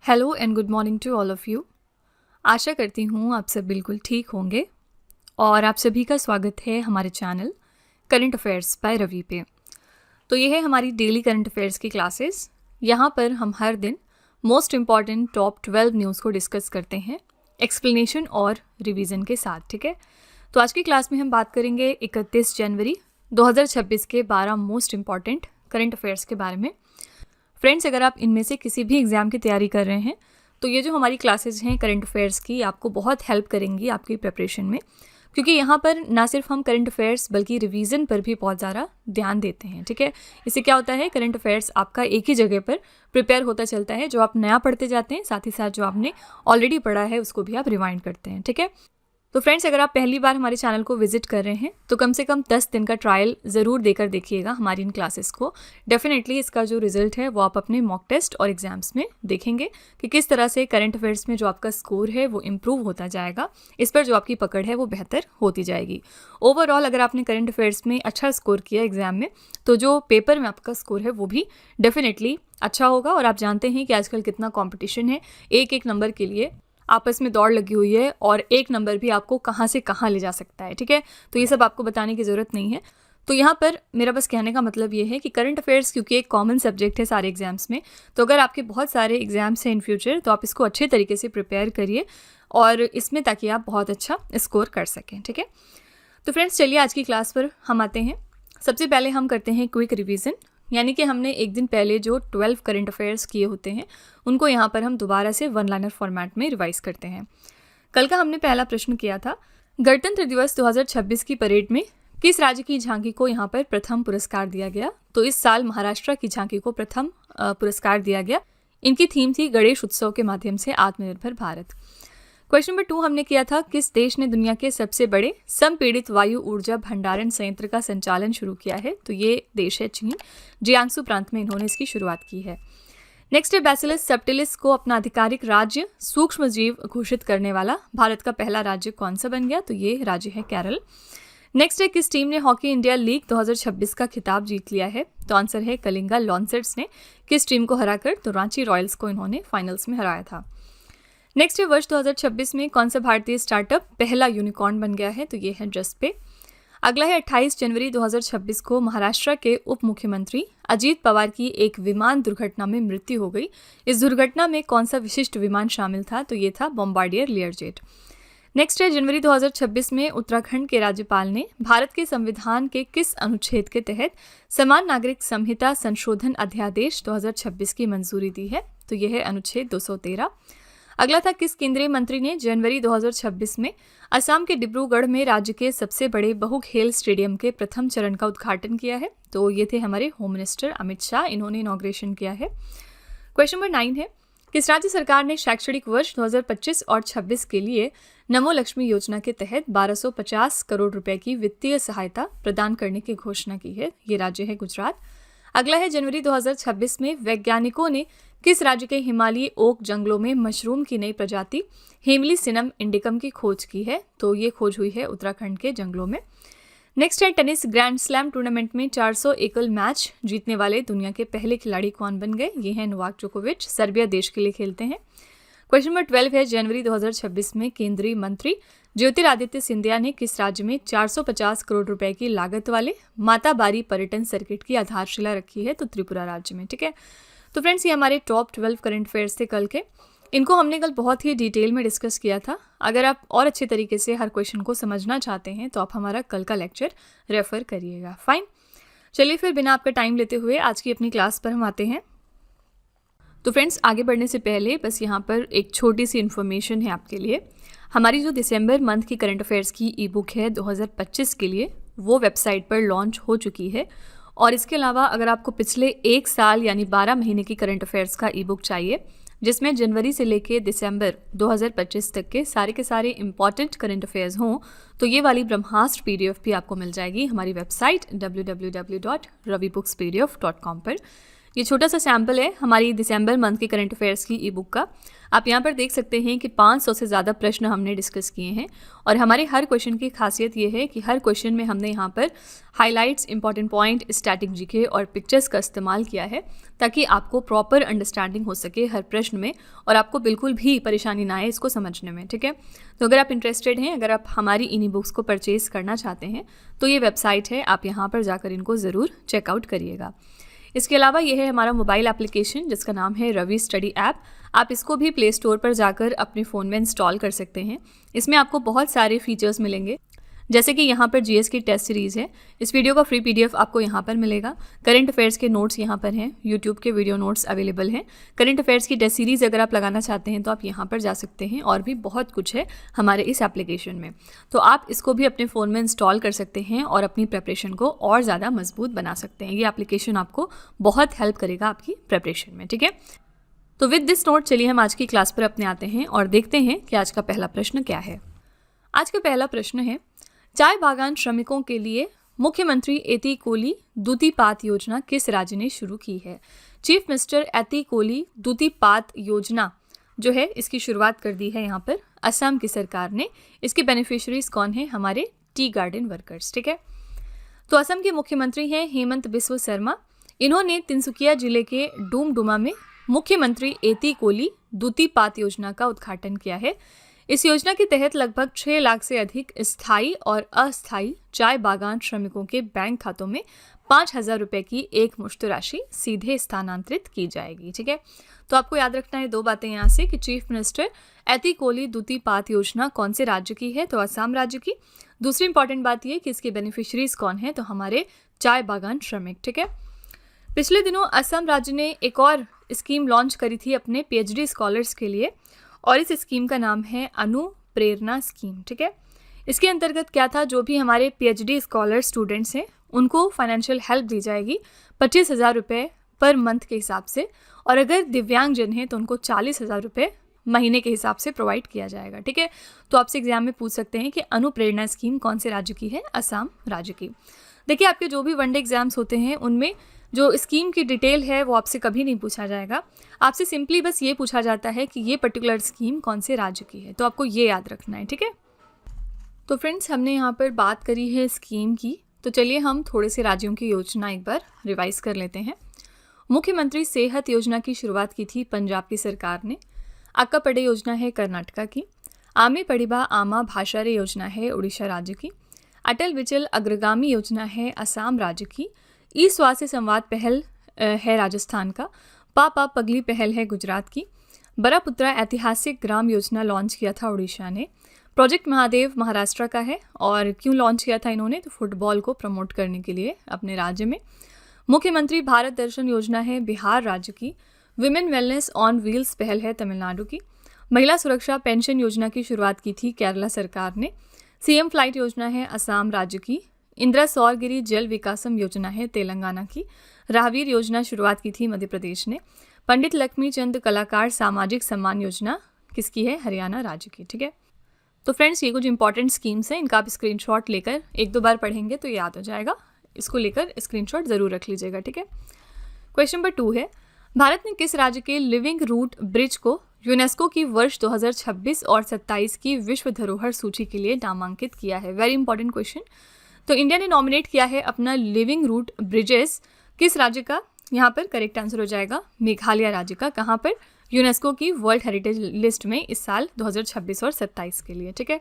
Hello and good morning to all of you. आशा करती हूँ आप सब बिल्कुल ठीक होंगे और आप सभी का स्वागत है हमारे channel current affairs by Ravi पे। तो ये है हमारी डेली करंट अफेयर्स की क्लासेस। यहाँ पर हम हर दिन मोस्ट इम्पॉर्टेंट टॉप 12 न्यूज़ को डिस्कस करते हैं एक्सप्लेनेशन और रिवीजन के साथ, ठीक है। तो आज की क्लास में हम बात करेंगे 31 जनवरी 2026 के 12 मोस्ट इम्पॉर्टेंट करंट अफेयर्स के बारे में। फ्रेंड्स, अगर आप इनमें से किसी भी एग्ज़ाम की तैयारी कर रहे हैं तो ये जो हमारी क्लासेस हैं करंट अफेयर्स की आपको बहुत हेल्प करेंगी आपकी प्रिपरेशन में, क्योंकि यहाँ पर ना सिर्फ हम करंट अफेयर्स बल्कि रिवीजन पर भी बहुत ज़्यादा ध्यान देते हैं, ठीक है। इससे क्या होता है, करंट अफेयर्स आपका एक ही जगह पर प्रिपेयर होता चलता है। जो आप नया पढ़ते जाते हैं साथ ही साथ जो आपने ऑलरेडी पढ़ा है उसको भी आप रिवाइंड करते हैं, ठीक है। तो फ्रेंड्स, अगर आप पहली बार हमारे चैनल को विजिट कर रहे हैं तो कम से कम 10 दिन का ट्रायल ज़रूर देकर देखिएगा हमारी इन क्लासेस को। डेफिनेटली इसका जो रिजल्ट है वो आप अपने मॉक टेस्ट और एग्जाम्स में देखेंगे कि किस तरह से करंट अफेयर्स में जो आपका स्कोर है वो इम्प्रूव होता जाएगा। इस पर जो आपकी पकड़ है वो बेहतर होती जाएगी। ओवरऑल अगर आपने करंट अफेयर्स में अच्छा स्कोर किया एग्जाम में तो जो पेपर में आपका स्कोर है वो भी डेफिनेटली अच्छा होगा। और आप जानते हैं कि आजकल कितना कॉम्पिटिशन है, एक एक नंबर के लिए आपस में दौड़ लगी हुई है और एक नंबर भी आपको कहाँ से कहाँ ले जा सकता है, ठीक है। तो ये सब आपको बताने की ज़रूरत नहीं है। तो यहाँ पर मेरा बस कहने का मतलब ये है कि करंट अफेयर्स क्योंकि एक कॉमन सब्जेक्ट है सारे एग्जाम्स में, तो अगर आपके बहुत सारे एग्जाम्स हैं इन फ्यूचर तो आप इसको अच्छे तरीके से प्रिपेयर करिए और इसमें ताकि आप बहुत अच्छा स्कोर कर सकें, ठीक है। तो फ्रेंड्स, चलिए आज की क्लास पर हम आते हैं। सबसे पहले हम करते हैं क्विक रिवीजन, यानी कि हमने एक दिन पहले जो 12 करंट अफेयर्स किए होते हैं उनको यहाँ पर हम दोबारा से वन लाइनर फॉर्मेट में रिवाइज करते हैं। कल का हमने पहला प्रश्न किया था, गणतंत्र दिवस 2026 की परेड में किस राज्य की झांकी को यहाँ पर प्रथम पुरस्कार दिया गया। तो इस साल महाराष्ट्र की झांकी को प्रथम पुरस्कार दिया गया। इनकी थीम थी गणेश उत्सव के माध्यम से आत्मनिर्भर भारत। क्वेश्चन नंबर 2 हमने किया था, किस देश ने दुनिया के सबसे बड़े संपीड़ित वायु ऊर्जा भंडारण संयंत्र का संचालन शुरू किया है। तो ये देश है चीन। जियांगसू प्रांत में इन्होंने इसकी शुरुआत की है। नेक्स्ट है, बैसिलस सबटिलिस को अपना आधिकारिक राज्य सूक्ष्म जीव घोषित करने वाला भारत का पहला राज्य कौन सा बन गया। तो ये राज्य है केरल। नेक्स्ट है, किस टीम ने हॉकी इंडिया लीग 2026 का खिताब जीत लिया है। तो आंसर है कलिंगा लॉन्सर्ट्स ने किस टीम को हराकर, तो रांची रॉयल्स को इन्होंने फाइनल्स में हराया था। नेक्स्ट है, वर्ष 2026 में कौन सा भारतीय स्टार्टअप पहला यूनिकॉर्न बन गया है। तो ये है जस्पे। अगला है, 28 जनवरी 2026 को महाराष्ट्र के उप मुख्यमंत्री अजीत पवार की एक विमान दुर्घटना में मृत्यु हो गई। इस दुर्घटना में कौन सा विशिष्ट विमान शामिल था। तो ये था बॉम्बार्डियर लियरजेट। नेक्स्ट है, जनवरी 2026 में उत्तराखंड के राज्यपाल ने भारत के संविधान के किस अनुच्छेद के तहत समान नागरिक संहिता संशोधन अध्यादेश 2026 की मंजूरी दी है। तो यह है अनुच्छेद 213। अगला था, किस केंद्रीय मंत्री ने जनवरी 2026 में असम के डिब्रूगढ़ में राज्य के सबसे बड़े बहु खेल स्टेडियम के प्रथम चरण का उद्घाटन किया है। तो ये थे हमारे होम मिनिस्टर अमित शाह, इन्होंने इनॉग्रेशन किया है। क्वेश्चन नंबर 9 है, किस राज्य सरकार ने शैक्षणिक वर्ष 2025 और 26 के लिए नमो लक्ष्मी योजना के तहत 1250 करोड़ रुपए की वित्तीय सहायता प्रदान करने की घोषणा की है। ये राज्य है गुजरात। अगला है, जनवरी 2026 में वैज्ञानिकों ने किस राज्य के हिमालयी ओक जंगलों में मशरूम की नई प्रजाति हेमलीसिनम इंडिकम की खोज की है। तो ये खोज हुई है उत्तराखंड के जंगलों में। नेक्स्ट है, टेनिस ग्रैंड स्लैम टूर्नामेंट में 400 एकल मैच जीतने वाले दुनिया के पहले खिलाड़ी कौन बन गए। ये हैं नोवाक जोकोविच, सर्बिया देश के लिए खेलते हैं। क्वेश्चन नंबर 12 है, जनवरी 2026 में केंद्रीय मंत्री ज्योतिरादित्य सिंधिया ने किस राज्य में 450 करोड़ रुपए की लागत वाले माता बारी पर्यटन सर्किट की आधारशिला रखी है। तो त्रिपुरा राज्य में, ठीक है। तो फ्रेंड्स, ये हमारे टॉप 12 करंट अफेयर्स थे कल के। इनको हमने कल बहुत ही डिटेल में डिस्कस किया था। अगर आप और अच्छे तरीके से हर क्वेश्चन को समझना चाहते हैं तो आप हमारा कल का लेक्चर रेफर करिएगा। फाइन, चलिए फिर बिना आपका टाइम लेते हुए आज की अपनी क्लास पर हम आते हैं। तो फ्रेंड्स, आगे बढ़ने से पहले बस यहाँ पर एक छोटी सी इन्फॉर्मेशन है आपके लिए। हमारी जो दिसंबर मंथ की करंट अफेयर्स की ई बुक है 2025 के लिए, वो वेबसाइट पर लॉन्च हो चुकी है। और इसके अलावा अगर आपको पिछले 1 साल यानी 12 महीने की करंट अफेयर्स का ई बुक चाहिए जिसमें जनवरी से लेके दिसंबर 2025 तक के सारे इंपॉर्टेंट करंट अफेयर्स हों, तो ये वाली ब्रह्मास्त्र PDF भी आपको मिल जाएगी हमारी वेबसाइट www.ravibooks.pdf.com पर। ये छोटा सा सैम्पल है हमारी दिसंबर मंथ के करंट अफेयर्स की ई बुक का। आप यहाँ पर देख सकते हैं कि 500 से ज़्यादा प्रश्न हमने डिस्कस किए हैं और हमारे हर क्वेश्चन की खासियत ये है कि हर क्वेश्चन में हमने यहाँ पर highlights, important point, static GK और पिक्चर्स का इस्तेमाल किया है ताकि आपको प्रॉपर अंडरस्टैंडिंग हो सके हर प्रश्न में और आपको बिल्कुल भी परेशानी ना आए इसको समझने में। ठीक है, तो अगर आप इंटरेस्टेड हैं, अगर आप हमारी इन्हीं बुक्स को परचेज़ करना चाहते हैं तो ये वेबसाइट है, आप यहाँ पर जाकर इनको ज़रूर चेकआउट करिएगा। इसके अलावा यह है हमारा मोबाइल एप्लीकेशन जिसका नाम है रवि स्टडी ऐप। आप इसको भी प्ले स्टोर पर जाकर अपने फ़ोन में इंस्टॉल कर सकते हैं। इसमें आपको बहुत सारे फीचर्स मिलेंगे, जैसे कि यहाँ पर जीएस की टेस्ट सीरीज़ है। इस वीडियो का फ्री पीडीएफ आपको यहाँ पर मिलेगा। करंट अफेयर्स के नोट्स यहाँ पर हैं, यूट्यूब के वीडियो नोट्स अवेलेबल हैं। करंट अफेयर्स की टेस्ट सीरीज़ अगर आप लगाना चाहते हैं तो आप यहाँ पर जा सकते हैं और भी बहुत कुछ है हमारे इस एप्लीकेशन में, तो आप इसको भी अपने फ़ोन में इंस्टॉल कर सकते हैं और अपनी प्रेपरेशन को और ज़्यादा मजबूत बना सकते हैं। ये एप्लीकेशन आपको बहुत हेल्प करेगा आपकी प्रेपरेशन में। ठीक है, तो विद दिस नोट चलिए हम आज की क्लास पर अपने आते हैं और देखते हैं कि आज का पहला प्रश्न क्या है। आज का पहला प्रश्न है, चाय बागान श्रमिकों के लिए मुख्यमंत्री एतिकोली दूतीपात योजना किस राज्य ने शुरू की है? चीफ मिनिस्टर एतिकोली दूतीपात योजना जो है इसकी शुरुआत कर दी है यहाँ पर असम की सरकार ने। इसके बेनिफिशियरीज कौन है? हमारे टी गार्डन वर्कर्स। ठीक है, तो असम के मुख्यमंत्री हैं हेमंत बिस्व शर्मा। इन्होंने तिनसुकिया जिले के डूमडुमा में मुख्यमंत्री एतिकोली दूतीपात योजना का उद्घाटन किया है। इस योजना के तहत लगभग 6 लाख से अधिक स्थायी और अस्थायी चाय बागान श्रमिकों के बैंक खातों में 5,000 रुपये की एक मुश्त राशि सीधे स्थानांतरित की जाएगी। ठीक है, तो आपको याद रखना है 2 बातें यहाँ से कि चीफ मिनिस्टर एतिकोली दूतीपात योजना कौन से राज्य की है? तो असम राज्य की। दूसरी इंपॉर्टेंट बात यह कि इसके बेनिफिशरीज कौन है? तो हमारे चाय बागान श्रमिक। ठीक है, पिछले दिनों असम राज्य ने एक और स्कीम लॉन्च करी थी अपने पीएचडी स्कॉलर्स के लिए और इस स्कीम का नाम है अनुप्रेरणा स्कीम। ठीक है, इसके अंतर्गत क्या था, जो भी हमारे पीएचडी स्कॉलर स्टूडेंट्स हैं उनको फाइनेंशियल हेल्प दी जाएगी 25,000 रुपये पर मंथ के हिसाब से, और अगर दिव्यांगजन हैं तो उनको 40,000 रुपये महीने के हिसाब से प्रोवाइड किया जाएगा। ठीक है, तो आपसे एग्जाम में पूछ सकते हैं कि अनुप्रेरणा स्कीम कौन से राज्य की है? असम राज्य की। देखिए, आपके जो भी वनडे एग्जाम्स होते हैं उनमें जो स्कीम की डिटेल है वो आपसे कभी नहीं पूछा जाएगा। आपसे सिंपली बस ये पूछा जाता है कि ये पर्टिकुलर स्कीम कौन से राज्य की है, तो आपको ये याद रखना है। ठीक है, तो फ्रेंड्स हमने यहाँ पर बात करी है स्कीम की, तो चलिए हम थोड़े से राज्यों की योजना एक बार रिवाइज कर लेते हैं। मुख्यमंत्री सेहत योजना की शुरुआत की थी पंजाब की सरकार ने। अक्का पड़े योजना है कर्नाटका की। आमे पड़िबा आमा भाषारे योजना है उड़ीसा राज्य की। अटल विचल अग्रगामी योजना है असम राज्य की। ई स्वास्थ्य संवाद पहल है राजस्थान का। पापा पगली पहल है गुजरात की। बरापुत्रा ऐतिहासिक ग्राम योजना लॉन्च किया था उड़ीसा ने। प्रोजेक्ट महादेव महाराष्ट्र का है, और क्यों लॉन्च किया था इन्होंने? तो फुटबॉल को प्रमोट करने के लिए अपने राज्य में। मुख्यमंत्री भारत दर्शन योजना है बिहार राज्य की। विमेन वेलनेस ऑन व्हील्स पहल है तमिलनाडु की। महिला सुरक्षा पेंशन योजना की शुरुआत की थी केरला सरकार ने। सीएम फ्लाइट योजना है असम राज्य की। इंदिरा सौरगिरी जल विकासम योजना है तेलंगाना की। राहवीर योजना शुरुआत की थी मध्य प्रदेश ने। पंडित लक्ष्मी चंद कलाकार सामाजिक सम्मान योजना किसकी है? हरियाणा राज्य की। ठीक है, तो फ्रेंड्स ये कुछ इंपॉर्टेंट स्कीम्स हैं, इनका आप स्क्रीनशॉट लेकर 1-2 बार पढ़ेंगे तो याद हो जाएगा। इसको लेकर स्क्रीनशॉट ज़रूर रख लीजिएगा। ठीक है, क्वेश्चन नंबर 2 है, भारत ने किस राज्य के लिविंग रूट ब्रिज को यूनेस्को की वर्ष 2026 और 27 की विश्व धरोहर सूची के लिए नामांकित किया है? Very important question. तो इंडिया ने नॉमिनेट किया है अपना लिविंग रूट ब्रिजेस किस राज्य का? यहाँ पर करेक्ट आंसर हो जाएगा मेघालय राज्य का। कहाँ पर? यूनेस्को की वर्ल्ड हेरिटेज लिस्ट में इस साल 2026 और 27 के लिए। ठीक है,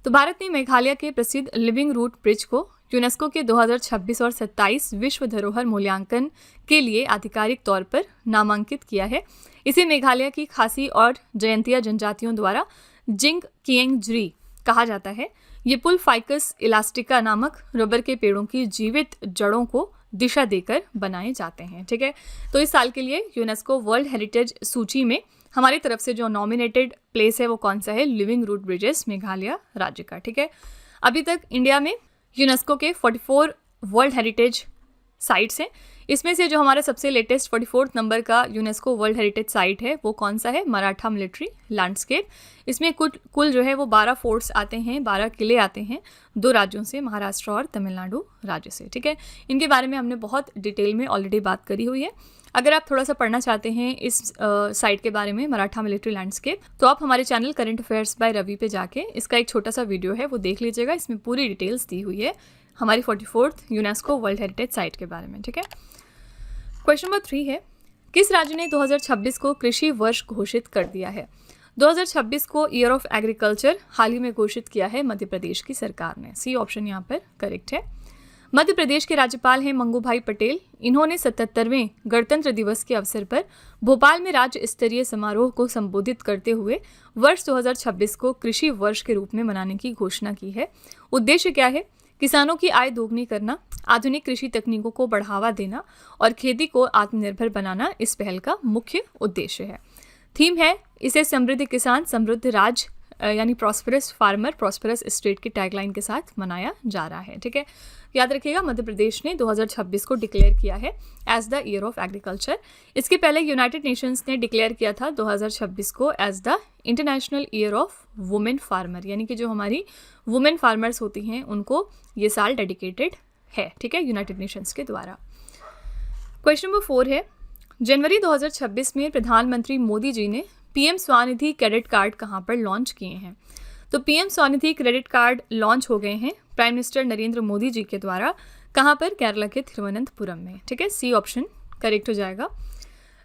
तो भारत ने मेघालय के प्रसिद्ध लिविंग रूट ब्रिज को यूनेस्को के 2026 और 27 विश्व धरोहर मूल्यांकन के लिए आधिकारिक तौर पर नामांकित किया है। इसे मेघालय की खासी और जयंतिया जनजातियों द्वारा जिंग किएंग ज्री कहा जाता है। ये पुल फाइकस इलास्टिका नामक रबर के पेड़ों की जीवित जड़ों को दिशा देकर बनाए जाते हैं। ठीक है, तो इस साल के लिए यूनेस्को वर्ल्ड हेरिटेज सूची में हमारी तरफ से जो नॉमिनेटेड प्लेस है वो कौन सा है? लिविंग रूट ब्रिजेस मेघालय राज्य का। ठीक है, अभी तक इंडिया में यूनेस्को के 44 वर्ल्ड हेरिटेज साइट्स हैं। इसमें से जो हमारा सबसे लेटेस्ट 44th नंबर का यूनेस्को वर्ल्ड हेरिटेज साइट है वो कौन सा है? Maratha military landscape. इसमें कुल जो है वो 12 फोर्ट्स आते हैं, 12 किले आते हैं 2 राज्यों से, महाराष्ट्र और तमिलनाडु राज्य से। ठीक है, इनके बारे में हमने बहुत डिटेल में ऑलरेडी बात करी हुई है। अगर आप थोड़ा सा पढ़ना चाहते हैं इस साइट के बारे में, मराठा मिलिट्री लैंडस्केप, तो आप हमारे channel current affairs by Ravi पे जाके इसका एक छोटा सा वीडियो है वो देख लीजिएगा। इसमें पूरी डिटेल्स दी हुई है हमारी 44th UNESCO world heritage site के बारे में, ठीक है। क्वेश्चन नंबर 3 है, किस राज्य ने 2026 को कृषि वर्ष घोषित कर दिया है? 2026 को ईयर ऑफ एग्रीकल्चर हाल ही में घोषित किया है मध्य प्रदेश की सरकार ने। सी ऑप्शन यहाँ पर करेक्ट है। मध्य प्रदेश के राज्यपाल हैं मंगूभाई पटेल। इन्होंने 77वें गणतंत्र दिवस के अवसर पर भोपाल में राज्य स्तरीय समारोह को संबोधित करते हुए वर्ष 2026 को कृषि वर्ष के रूप में मनाने की घोषणा की है। उद्देश्य क्या है? किसानों की आय दोगुनी करना, आधुनिक कृषि तकनीकों को बढ़ावा देना और खेती को आत्मनिर्भर बनाना इस पहल का मुख्य उद्देश्य है। थीम है इसे समृद्ध किसान समृद्ध राज्य यानी प्रॉस्परस फार्मर प्रॉस्परस स्टेट की टैगलाइन के साथ मनाया जा रहा है, ठीक है। याद रखिएगा, मध्य प्रदेश ने 2026 को डिक्लेयर किया है as the year of agriculture. इसके पहले यूनाइटेड नेशंस ने डिक्लेयर किया था 2026 को as the international year of women farmer, यानी कि जो हमारी वुमेन फार्मर्स होती हैं उनको ये साल डेडिकेटेड है, ठीक है, यूनाइटेड नेशंस के द्वारा। क्वेश्चन नंबर 4 है, जनवरी 2026 में प्रधानमंत्री मोदी जी ने पीएम स्वनिधि क्रेडिट कार्ड कहाँ पर लॉन्च किए हैं? तो PM Svanidhi credit card launch हो गए हैं प्राइम मिनिस्टर नरेंद्र मोदी जी के द्वारा। कहाँ पर? केरला के तिरुवनंतपुरम में, ठीक है। सी ऑप्शन करेक्ट हो जाएगा।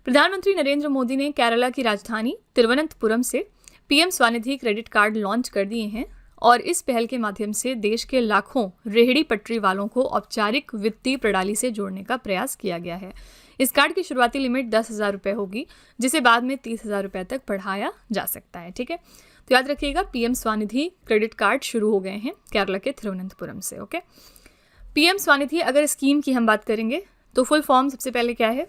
प्रधानमंत्री नरेंद्र मोदी ने केरला की राजधानी तिरुवनंतपुरम से PM Svanidhi credit card launch कर दिए हैं और इस पहल के माध्यम से देश के लाखों रेहड़ी पटरी वालों को औपचारिक वित्तीय प्रणाली से जोड़ने का प्रयास किया गया है। इस कार्ड की शुरुआती लिमिट 10,000 रुपये होगी, जिसे बाद में 30,000 रुपये तक बढ़ाया जा सकता है, ठीक है। तो याद रखिएगा, पीएम स्वनिधि क्रेडिट कार्ड शुरू हो गए हैं केरला के तिरुवनंतपुरम से, ओके। पीएम स्वनिधि अगर स्कीम की हम बात करेंगे तो फुल फॉर्म सबसे पहले क्या है?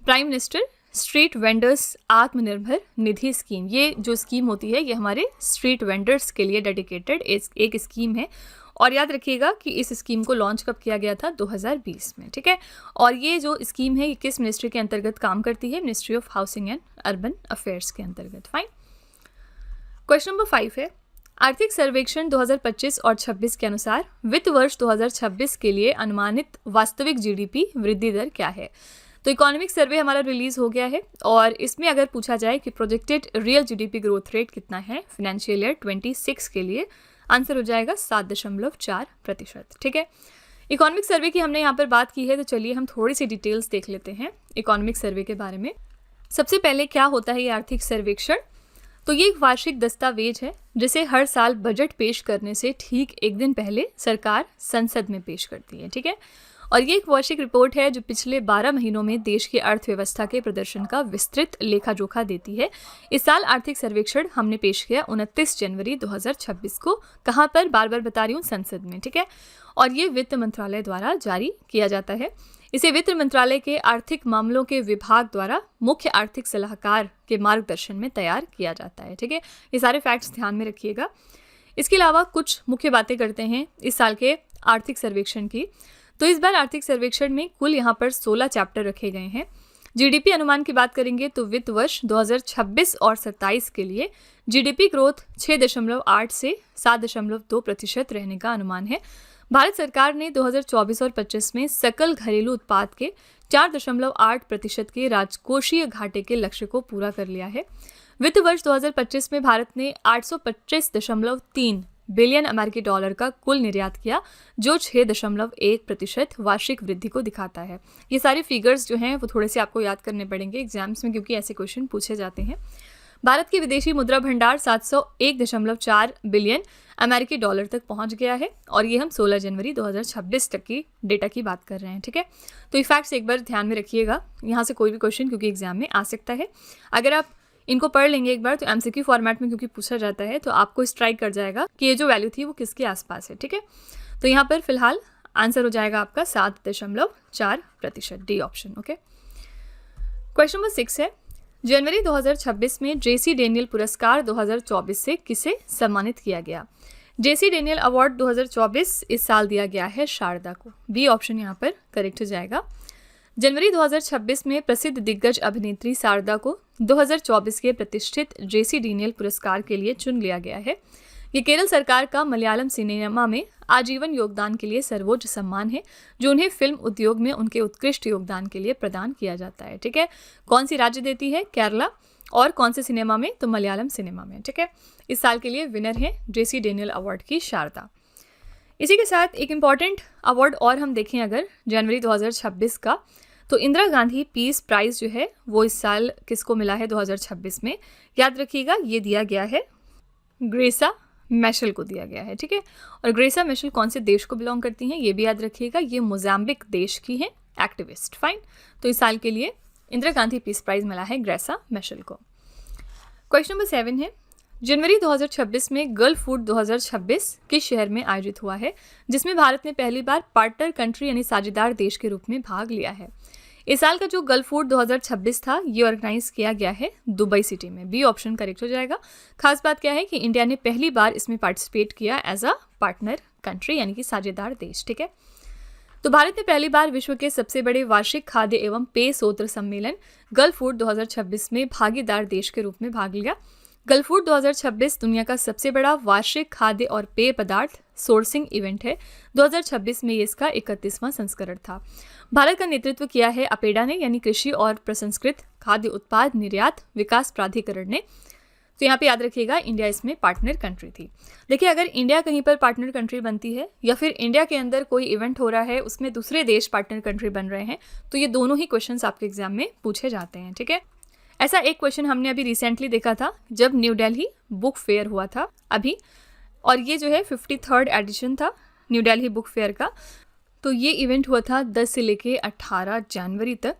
Prime minister street vendors Atmanirbhar Nidhi scheme. ये जो स्कीम होती है ये हमारे स्ट्रीट वेंडर्स के लिए डेडिकेटेड एक स्कीम है। और याद रखिएगा कि इस स्कीम को लॉन्च कब किया गया था? 2020 में, ठीक है। और ये जो स्कीम है ये किस मिनिस्ट्री के अंतर्गत काम करती है? Ministry of housing and urban affairs के अंतर्गत। फाइन। क्वेश्चन नंबर 5 है, आर्थिक सर्वेक्षण 2025 और 26 के अनुसार वित्त वर्ष 2026 के लिए अनुमानित वास्तविक जीडीपी वृद्धि दर क्या है? तो इकोनॉमिक सर्वे हमारा रिलीज हो गया है और इसमें अगर पूछा जाए कि projected real GDP growth rate कितना है फाइनेंशियल ईयर 26 के लिए, आंसर हो जाएगा 7.4%, ठीक है। इकोनॉमिक सर्वे की हमने यहाँ पर बात की है, तो चलिए हम थोड़ी सी डिटेल्स देख लेते हैं इकोनॉमिक सर्वे के बारे में। सबसे पहले क्या होता है ये आर्थिक सर्वेक्षण? तो ये एक वार्षिक दस्तावेज है जिसे हर साल बजट पेश करने से ठीक एक दिन पहले सरकार संसद में पेश करती है, ठीक है। और ये एक वार्षिक रिपोर्ट है जो पिछले 12 महीनों में देश की अर्थव्यवस्था के प्रदर्शन का विस्तृत लेखा जोखा देती है। इस साल आर्थिक सर्वेक्षण हमने पेश किया 29 जनवरी 2026 को। कहाँ पर? बार बार बता रही हूँ, संसद में, ठीक है। और ये वित्त मंत्रालय द्वारा जारी किया जाता है। इसे वित्त मंत्रालय के आर्थिक मामलों के विभाग द्वारा मुख्य आर्थिक सलाहकार के मार्गदर्शन में तैयार किया जाता है, ठीक है। ये सारे फैक्ट्स ध्यान में रखिएगा। इसके अलावा कुछ मुख्य बातें करते हैं इस साल के आर्थिक सर्वेक्षण की। तो इस बार आर्थिक सर्वेक्षण में कुल यहाँ पर 16 चैप्टर रखे गए हैं। जीडीपी अनुमान की बात करेंगे तो वित्त वर्ष 2026 और 27 के लिए जीडीपी ग्रोथ 6.8 से 7.2% रहने का अनुमान है। भारत सरकार ने 2024 और 25 में सकल घरेलू उत्पाद के 4.8% के राजकोषीय घाटे के लक्ष्य को पूरा कर लिया है। वित्त वर्ष 2025 में भारत ने 825.3 बिलियन अमेरिकी डॉलर का कुल निर्यात किया, जो 6.1% वार्षिक वृद्धि को दिखाता है। ये सारे फिगर्स जो हैं वो थोड़े से आपको याद करने पड़ेंगे एग्जाम्स में, क्योंकि ऐसे क्वेश्चन पूछे जाते हैं। भारत की विदेशी मुद्रा भंडार 701.4 बिलियन अमेरिकी डॉलर तक पहुंच गया है और ये हम 16 जनवरी 2026 तक की डेटा की बात कर रहे हैं, ठीक है। तो ये फैक्ट्स एक बार ध्यान में रखिएगा, यहाँ से कोई भी क्वेश्चन क्योंकि एग्जाम में आ सकता है। अगर आप इनको पढ़ लेंगे एक बार तो एमसीक्यू फॉर्मेट में क्योंकि पूछा जाता है तो आपको स्ट्राइक कर जाएगा कि ये जो वैल्यू थी वो किसके आसपास है, ठीक है। तो यहाँ पर फिलहाल आंसर हो जाएगा आपका 7.4%, D option, okay. Question number 6 है, जनवरी 2026 में जेसी डेनियल पुरस्कार 2024 से किसे सम्मानित किया गया? जेसी डेनियल अवार्ड 2024 इस साल दिया गया है शारदा को। बी ऑप्शन यहाँ पर करेक्ट हो जाएगा। जनवरी 2026 में प्रसिद्ध दिग्गज अभिनेत्री शारदा को 2024 के प्रतिष्ठित जेसी डेनियल पुरस्कार के लिए चुन लिया गया है। ये केरल सरकार का मलयालम सिनेमा में आजीवन योगदान के लिए सर्वोच्च सम्मान है जो उन्हें फिल्म उद्योग में उनके उत्कृष्ट योगदान के लिए प्रदान किया जाता है। ठीक है, कौन सी राज्य देती है? केरला। और कौन से सिनेमा में? तो मलयालम सिनेमा में। ठीक है, इस साल के लिए विनर है JC डेनियल अवार्ड की शारदा। इसी के साथ एक इम्पॉर्टेंट अवार्ड और हम देखें अगर जनवरी 2026 का, तो इंदिरा गांधी पीस प्राइज़ जो है वो इस साल किसको मिला है 2026 में? याद रखिएगा, ये दिया गया है ग्रेसा मैशल को दिया गया है। ठीक है, और ग्रेसा मैशल कौन से देश को बिलोंग करती हैं ये भी याद रखिएगा, ये मोजाम्बिक देश की हैं एक्टिविस्ट। फाइन, तो इस साल के लिए इंदिरा गांधी पीस प्राइज़ मिला है ग्रेसा मैशल को। क्वेश्चन नंबर 7 है, जनवरी 2026 में गर्ल फूड 2026 किस शहर में आयोजित हुआ है जिसमें भारत ने पहली बार पार्टनर कंट्री यानी साझेदार देश के रूप में भाग लिया है? इस साल का जो गर्ल फूड 2026 था ये ऑर्गेनाइज किया गया है दुबई सिटी में। बी ऑप्शन करेक्ट हो जाएगा। खास बात क्या है कि इंडिया ने पहली बार इसमें पार्टिसिपेट किया एज अ पार्टनर कंट्री यानी कि साझेदार देश। ठीक है, तो भारत ने पहली बार विश्व के सबसे बड़े वार्षिक खाद्य एवं पेय स्रोत सम्मेलन गर्ल फूड 2026 में भागीदार देश के रूप में भाग लिया। गर्ल फूड 2026 दुनिया का सबसे बड़ा वार्षिक खाद्य और पेय पदार्थ सोर्सिंग इवेंट है। 2026 में ये इसका 31वां संस्करण था। भारत का नेतृत्व किया है अपेडा ने यानी कृषि और प्रसंस्कृत खाद्य उत्पाद निर्यात विकास प्राधिकरण ने। तो यहाँ पे याद रखिएगा इंडिया इसमें पार्टनर कंट्री थी। देखिए, अगर इंडिया कहीं पर पार्टनर कंट्री बनती है या फिर इंडिया के अंदर कोई इवेंट हो रहा है उसमें दूसरे देश पार्टनर कंट्री बन रहे हैं तो ये दोनों ही क्वेश्चंस आपके एग्जाम में पूछे जाते हैं। ठीक है, ऐसा एक क्वेश्चन हमने अभी रिसेंटली देखा था जब न्यू दिल्ली बुक फेयर हुआ था अभी, और ये जो है 53rd एडिशन था न्यू दिल्ली बुक फेयर का। तो ये इवेंट हुआ था 10 से लेके 18 जनवरी तक,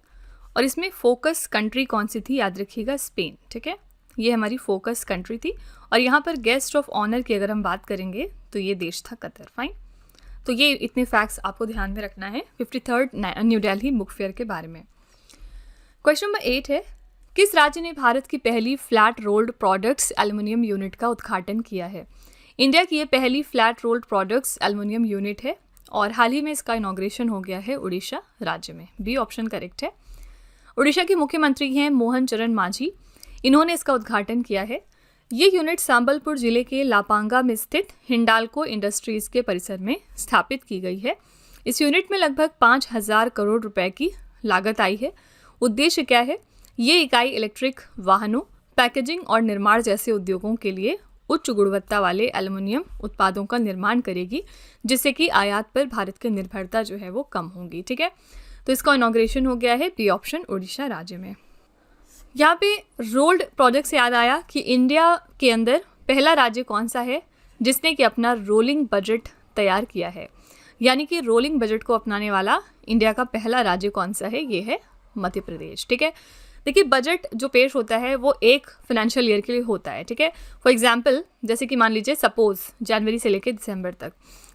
और इसमें फोकस कंट्री कौन सी थी? याद रखिएगा स्पेन। ठीक है, ये हमारी फोकस कंट्री थी, और यहाँ पर गेस्ट ऑफ ऑनर की अगर हम बात करेंगे तो ये देश था कतर। फाइन, तो ये इतने फैक्ट्स आपको ध्यान में रखना है 53rd new Delhi book fair के बारे में। क्वेश्चन नंबर 8 है, किस राज्य ने भारत की पहली flat rolled products aluminium unit का उद्घाटन किया है? इंडिया की ये पहली flat rolled products aluminium unit है और हाल ही में इसका इनॉग्रेशन हो गया है उड़ीसा राज्य में। बी ऑप्शन करेक्ट है। उड़ीसा के मुख्यमंत्री हैं मोहन चरण मांझी, इन्होंने इसका उद्घाटन किया है। ये यूनिट संबलपुर जिले के लापांगा में स्थित हिंडाल्को इंडस्ट्रीज के परिसर में स्थापित की गई है। इस यूनिट में लगभग 5,000 करोड़ रुपए की लागत आई है। उद्देश्य क्या है? ये इकाई इलेक्ट्रिक वाहनों, पैकेजिंग और निर्माण जैसे उद्योगों के लिए उच्च गुणवत्ता वाले एल्युमिनियम उत्पादों का निर्माण करेगी, जिससे कि आयात पर भारत की निर्भरता जो है वो कम होगी। ठीक है, तो इसका इनॉग्रेशन हो गया है बी ऑप्शन उड़ीसा राज्य में। यहाँ पे रोल्ड प्रोडक्ट से याद आया कि इंडिया के अंदर पहला राज्य कौन सा है जिसने कि अपना रोलिंग बजट तैयार किया है, यानी कि रोलिंग बजट को अपनाने वाला इंडिया का पहला राज्य कौन सा है? ये है मध्य प्रदेश। ठीक है, देखिए बजट जो पेश होता है वो एक फाइनेंशियल ईयर के लिए होता है। ठीक है, फॉर एग्जांपल जैसे कि मान लीजिए सपोज जनवरी से लेकर दिसंबर तक,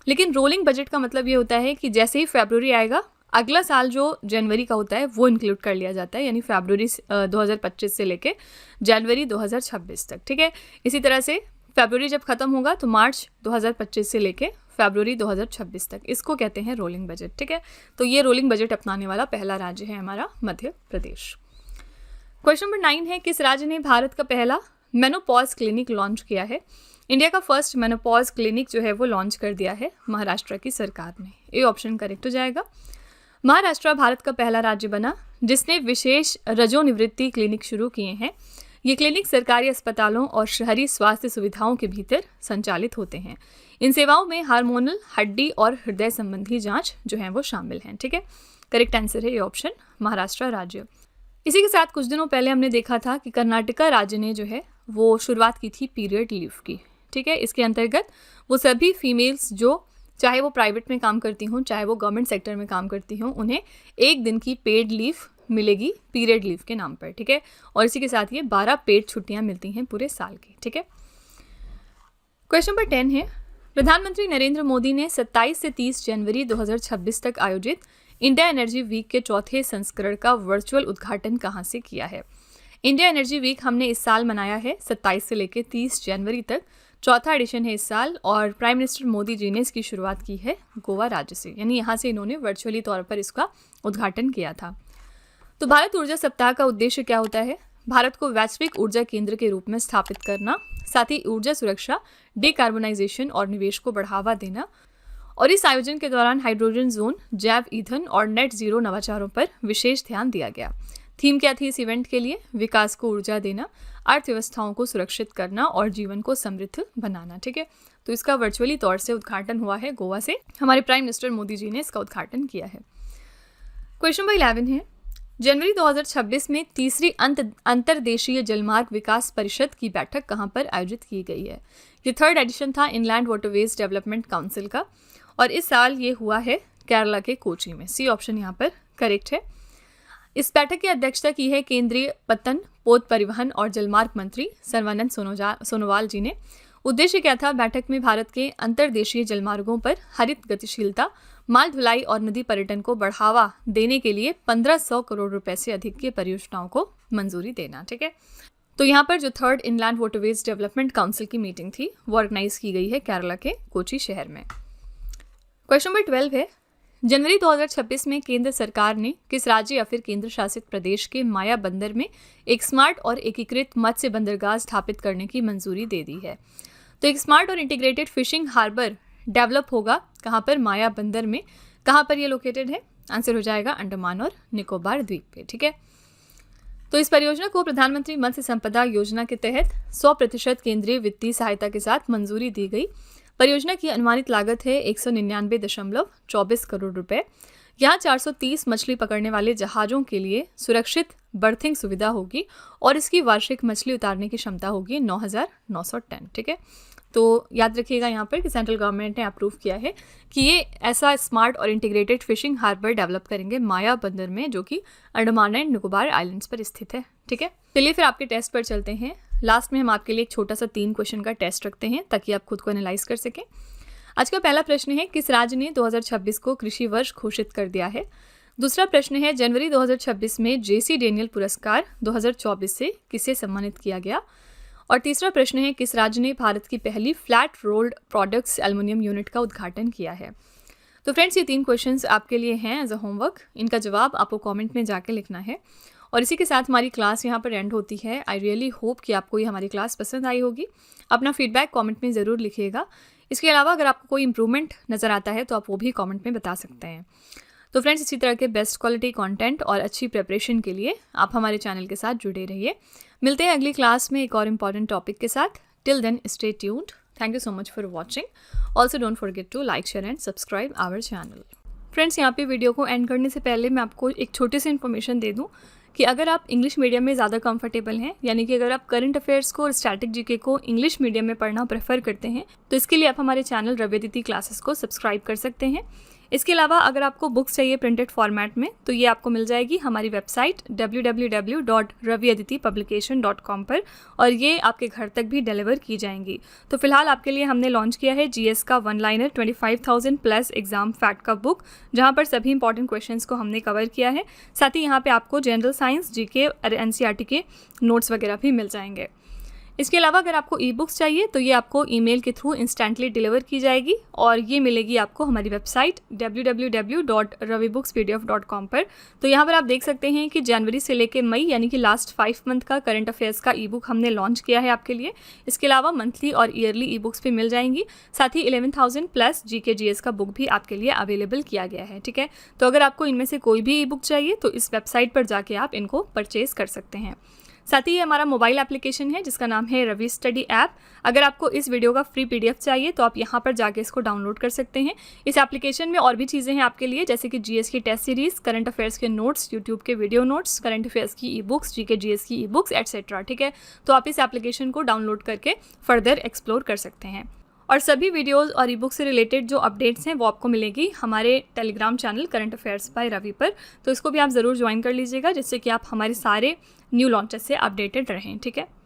लेकिन रोलिंग बजट का मतलब ये होता है कि जैसे ही फरवरी आएगा अगला साल जो जनवरी का होता है वो इंक्लूड कर लिया जाता है, यानी फरवरी 2025 से लेके जनवरी 2026 तक। ठीक है, इसी तरह से फरवरी जब खत्म होगा तो मार्च 2025 से लेके फरवरी 2026 तक, इसको कहते हैं रोलिंग बजट। ठीक है, तो ये रोलिंग बजट अपनाने वाला पहला राज्य है हमारा मध्य प्रदेश। क्वेश्चन नंबर 9 है, किस राज्य ने भारत का पहला मेनोपॉज क्लिनिक लॉन्च किया है? इंडिया का फर्स्ट मेनोपॉज क्लिनिक जो है वो लॉन्च कर दिया है महाराष्ट्र की सरकार ने। ए ऑप्शन करेक्ट हो जाएगा। महाराष्ट्र भारत का पहला राज्य बना जिसने विशेष रजोनिवृत्ति क्लिनिक शुरू किए हैं। ये क्लिनिक सरकारी अस्पतालों और शहरी स्वास्थ्य सुविधाओं के भीतर संचालित होते हैं। इन सेवाओं में हार्मोनल, हड्डी और हृदय संबंधी जांच जो है वो शामिल हैं। ठीक है, करेक्ट आंसर है ये ऑप्शन महाराष्ट्र राज्य। इसी के साथ कुछ दिनों पहले हमने देखा था कि कर्नाटका राज्य ने जो है वो शुरुआत की थी पीरियड लीव की। ठीक है, इसके अंतर्गत वो सभी फीमेल्स जो चाहे वो प्राइवेट में काम करती हों चाहे वो गवर्नमेंट सेक्टर में काम करती हों, उन्हें 1 दिन की पेड लीव मिलेगी पीरियड लीव के नाम पर। ठीक है, और इसी के साथ ये 12 पेड छुट्टियां मिलती हैं पूरे साल की। ठीक है, क्वेश्चन नंबर 10 है, प्रधानमंत्री नरेंद्र मोदी ने 27 से 30 जनवरी 2026 तक आयोजित इंडिया एनर्जी वीक के चौथे संस्करण का वर्चुअल उद्घाटन कहाँ से किया है? इंडिया एनर्जी वीक हमने इस साल मनाया है 27 से लेकर 30 जनवरी तक, चौथा एडिशन है इस साल, और प्राइम मिनिस्टर मोदी जी ने इसकी शुरुआत की है गोवा राज्य से, यानी यहाँ से इन्होंने वर्चुअली तौर पर इसका उद्घाटन किया था। तो भारत ऊर्जा सप्ताह का उद्देश्य क्या होता है? भारत को वैश्विक ऊर्जा केंद्र के रूप में स्थापित करना, साथ ही ऊर्जा सुरक्षा, डिकार्बोनाइजेशन और निवेश को बढ़ावा देना। और इस आयोजन के दौरान हाइड्रोजन जोन, जैव ईंधन और नेट जीरो नवाचारों पर विशेष ध्यान दिया गया। थीम क्या थी इस इवेंट के लिए? विकास को ऊर्जा देना, अर्थव्यवस्थाओं को सुरक्षित करना और जीवन को समृद्ध बनाना। ठीक है, तो इसका वर्चुअली तौर से उद्घाटन हुआ है गोवा से। हमारे प्राइम मिनिस्टर मोदी जी ने इसका उद्घाटन किया है। क्वेश्चन नंबर 11 है, जनवरी 2026 में तीसरी अंतर्देशीय जलमार्ग विकास परिषद की बैठक कहाँ पर आयोजित की गई है? ये 3rd एडिशन था इनलैंड वाटरवेज डेवलपमेंट काउंसिल का, और इस साल ये हुआ है केरला के कोची में। सी ऑप्शन यहाँ पर करेक्ट है। इस बैठक की अध्यक्षता की है केंद्रीय पत्तन, पोत परिवहन और जलमार्ग मंत्री सर्बानंद सोनोवाल जी ने। उद्देश्य क्या था? बैठक में भारत के अंतर्देशीय जलमार्गों पर हरित गतिशीलता, माल ढुलाई और नदी पर्यटन को बढ़ावा देने के लिए 1500 करोड़ रुपए से अधिक की परियोजनाओं को मंजूरी देना। ठीक है, तो यहाँ पर जो 3rd inland waterways development council की मीटिंग थी वो ऑर्गेनाइज की गई है केरला के कोची शहर में। क्वेश्चन नंबर 12 है, जनवरी 2026 में केंद्र सरकार ने किस राज्य या फिर केंद्र शासित प्रदेश के माया बंदर में एक स्मार्ट और एकीकृत मत्स्य बंदरगाह स्थापित करने की मंजूरी दे दी है? तो एक स्मार्ट और इंटीग्रेटेड फिशिंग हार्बर डेवलप होगा कहाँ पर? माया बंदर में। कहाँ पर ये लोकेटेड है? आंसर हो जाएगा अंडमान और निकोबार द्वीप पे। ठीक है, तो इस परियोजना को प्रधानमंत्री मत्स्य संपदा योजना के तहत 100% केंद्रीय वित्तीय सहायता के साथ मंजूरी दी गई। परियोजना की अनुमानित लागत है 199.24 करोड़ रुपए। यहाँ 430 मछली पकड़ने वाले जहाज़ों के लिए सुरक्षित बर्थिंग सुविधा होगी और इसकी वार्षिक मछली उतारने की क्षमता होगी 9,900 टन। ठीक है, तो याद रखिएगा यहाँ पर कि सेंट्रल गवर्नमेंट ने अप्रूव किया है कि ये ऐसा स्मार्ट और इंटीग्रेटेड फिशिंग हार्बर डेवलप करेंगे माया बंदर में, जो कि अंडमान एंड निकोबार आइलैंड्स पर स्थित है। ठीक है, चलिए फिर आपके टेस्ट पर चलते हैं। लास्ट में हम आपके लिए एक छोटा सा 3 क्वेश्चन का टेस्ट रखते हैं ताकि आप खुद को एनालाइज कर सकें। आज का पहला प्रश्न है, किस राज्य ने 2026 को कृषि वर्ष घोषित कर दिया है? दूसरा प्रश्न है, जनवरी 2026 में जेसी डेनियल पुरस्कार 2024 से किसे सम्मानित किया गया? और तीसरा प्रश्न है, किस राज्य ने भारत की पहली flat rolled products aluminium unit का उद्घाटन किया है? तो फ्रेंड्स, ये 3 क्वेश्चंस आपके लिए हैं एज अ होमवर्क। इनका जवाब आपको कमेंट में जाके लिखना है। और इसी के साथ हमारी क्लास यहाँ पर एंड होती है। आई रियली होप कि आपको ये हमारी क्लास पसंद आई होगी। अपना फीडबैक कमेंट में ज़रूर लिखिएगा। इसके अलावा अगर आपको कोई इंप्रूवमेंट नज़र आता है तो आप वो भी कमेंट में बता सकते हैं। तो फ्रेंड्स, इसी तरह के बेस्ट क्वालिटी कंटेंट और अच्छी प्रिपरेशन के लिए आप हमारे चैनल के साथ जुड़े रहिए। मिलते हैं अगली क्लास में एक और इम्पॉर्टेंट टॉपिक के साथ। Till then stay tuned. Thank you so much for watching. Also don't forget to like, share and subscribe our channel. Friends, यहाँ पे वीडियो को एंड करने से पहले मैं आपको एक छोटी सी इन्फॉर्मेशन दे दूँ कि अगर आप इंग्लिश मीडियम में ज़्यादा कंफर्टेबल हैं, यानी कि अगर आप करंट अफेयर्स को और स्टैटिक जीके को इंग्लिश मीडियम में पढ़ना प्रेफर करते हैं, तो इसके लिए आप हमारे चैनल रवि अदिति क्लासेस को सब्सक्राइब कर सकते हैं। इसके अलावा अगर आपको बुक्स चाहिए प्रिंटेड फॉर्मेट में, तो ये आपको मिल जाएगी हमारी वेबसाइट www.raviaditipublication.com पर, और ये आपके घर तक भी डिलीवर की जाएंगी। तो फिलहाल आपके लिए हमने लॉन्च किया है जीएस का 1 लाइनर 25,000 प्लस एग्जाम फैक्ट का बुक, जहाँ पर सभी इंपॉर्टेंट क्वेश्चंस को हमने कवर किया है। साथ ही यहाँ पे आपको जनरल साइंस, जीके और एनसीईआरटी के नोट्स वगैरह भी मिल जाएंगे। इसके अलावा अगर आपको ई बुक्स चाहिए तो ये आपको ईमेल के थ्रू इंस्टेंटली डिलीवर की जाएगी, और ये मिलेगी आपको हमारी वेबसाइट www.ravibooks.pdf.com पर। तो यहाँ पर आप देख सकते हैं कि जनवरी से लेकर मई, यानी कि लास्ट 5 मंथ का करंट अफेयर्स का ई बुक हमने लॉन्च किया है आपके लिए। इसके अलावा मंथली और ईयरली ई बुक्स भी मिल जाएंगी। साथ ही 11,000 प्लस जीके जीएस का बुक भी आपके लिए अवेलेबल किया गया है। ठीक है, तो अगर आपको इनमें से कोई भी ई बुक चाहिए तो इस वेबसाइट पर जाके आप इनको परचेज कर सकते हैं। साथ ही ये हमारा मोबाइल एप्लीकेशन है जिसका नाम है रवि स्टडी ऐप। अगर आपको इस वीडियो का फ्री पीडीएफ चाहिए तो आप यहाँ पर जाके इसको डाउनलोड कर सकते हैं। इस एप्लीकेशन में और भी चीज़ें हैं आपके लिए, जैसे कि जीएस की टेस्ट सीरीज, करंट अफेयर्स के नोट्स, यूट्यूब के वीडियो नोट्स, करंट अफेयर्स की ई बुक्स, जीके जीएस की ई बुक्स एटसेट्रा। ठीक है, तो आप इस एप्लीकेशन को डाउनलोड करके फर्दर एक्सप्लोर कर सकते हैं। और सभी वीडियोस और ई बुक से रिलेटेड जो अपडेट्स हैं वो आपको मिलेगी हमारे Telegram channel current affairs by Ravi पर। तो इसको भी आप ज़रूर ज्वाइन कर लीजिएगा, जिससे कि आप हमारे सारे न्यू लॉन्चेस से अपडेटेड रहें। ठीक है।